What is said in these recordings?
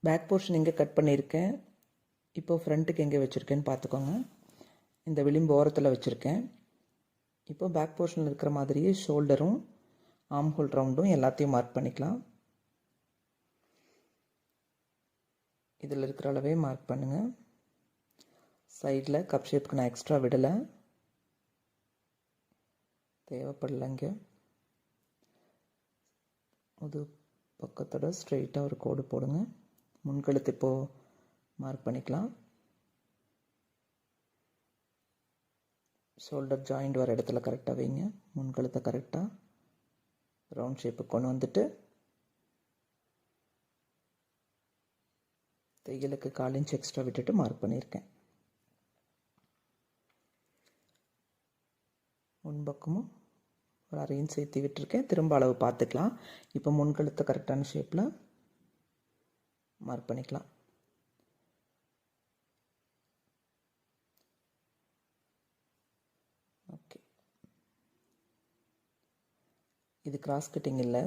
Back portion எங்கே cut பண்ணியிருக்கேன், இப்போது ஃப்ரண்ட்டுக்கு எங்கே வச்சுருக்கேன்னு பார்த்துக்கோங்க. இந்த விளிம்பு ஓரத்தில் வச்சுருக்கேன். இப்போ பேக் போர்ஷனில் இருக்கிற மாதிரியே ஷோல்டரும் ஆர்ம் ஹோல் ரவுண்டும் எல்லாத்தையும் மார்க் பண்ணிக்கலாம். இதில் இருக்கிற அளவே மார்க் பண்ணுங்கள். சைடில் கப் ஷேப்புக்கு நான் எக்ஸ்ட்ரா விடலை, தேவைப்படலைங்க. முது பக்கத்தோட ஸ்ட்ரெயிட்டாக ஒரு கோடு போடுங்க. முன்கழுத்து இப்போது மார்க் பண்ணிக்கலாம். ஷோல்டர் ஜாயிண்ட் வர இடத்துல கரெக்டாக வைங்க. முன்கழுத்தை கரெக்டாக ரவுண்ட் ஷேப்புக்கு கொண்டு வந்துட்டு தையலுக்கு 1/4 இன்ச் எக்ஸ்ட்ரா விட்டுட்டு மார்க் பண்ணியிருக்கேன். முன்பக்கமும் ஒரு 1/2 இன்ச் சேர்த்து விட்டுருக்கேன். திரும்ப அளவு பார்த்துக்கலாம். இப்போ முன்கழுத்தை கரெக்டான ஷேப்பில் மார்க் பண்ணிக்கலாம். ஓகே, இது கிராஸ் கட்டிங் இல்லை,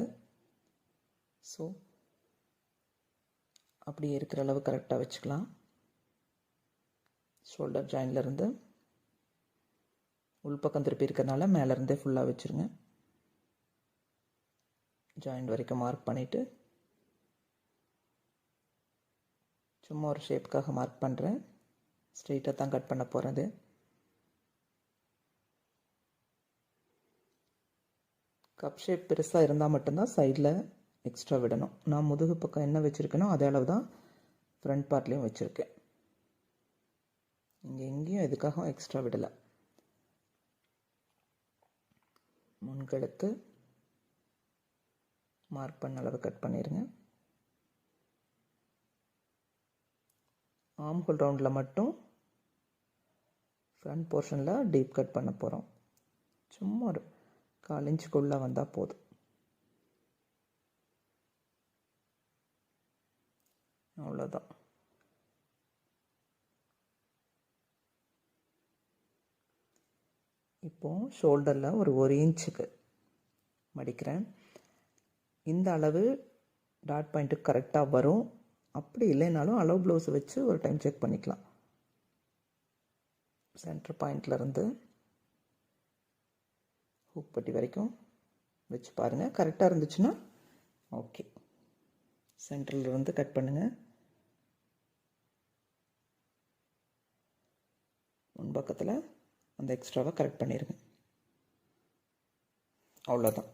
ஸோ அப்படியே இருக்கிற அளவு கரெக்டாக வச்சுக்கலாம். ஷோல்டர் ஜாயின்லேருந்து உள்பக்கம் திருப்பி இருக்கிறனால மேலேருந்தே ஃபுல்லாக வச்சுருங்க. ஜாயிண்ட் வரைக்கும் மார்க் பண்ணிவிட்டு சும்மா ஒரு ஷேப்புக்காக மார்க் பண்ணுறேன். ஸ்ட்ரெயிட்டாக தான் கட் பண்ண போகிறது. கப் ஷேப் பெருசாக இருந்தால் மட்டும்தான் சைடில் எக்ஸ்ட்ரா விடணும். நான் முதுகு பக்கம் என்ன வச்சுருக்கேனோ அதே அளவு தான் ஃப்ரண்ட் பார்ட்லேயும் வச்சுருக்கேன். இங்கே எங்கேயும் எதுக்காக எக்ஸ்ட்ரா விடலை. முன்கழுத்து மார்க் பண்ண அளவு கட் பண்ணிடுங்க. ஆர்ம் ஹோல் ரவுண்டில் மட்டும் ஃப்ரண்ட் போர்ஷனில் டீப் கட் பண்ண போகிறோம். சும்மா ஒரு 1/4 இன்ச்சுக்குள்ளே வந்தால் போதும். அவ்வளோதான். இப்போது ஷோல்டரில் ஒரு 1 இன்ச்சுக்கு மடிக்கிறேன். இந்த அளவு டாட் பாயிண்ட்டுக்கு கரெக்டாக வரும். அப்படி இல்லைனாலும் அளவு ப்ளவுஸ் வச்சு ஒரு டைம் செக் பண்ணிக்கலாம். சென்டர் பாயிண்ட்லேருந்து ஹூக் பட்டி வரைக்கும் வச்சு பாருங்கள். கரெக்டாக இருந்துச்சுன்னா ஓகே. சென்டர்லேருந்து கட் பண்ணுங்கள். முன்பக்கத்தில் அந்த எக்ஸ்ட்ராவை கரெக்ட் பண்ணிடுங்க. அவ்வளோதான்.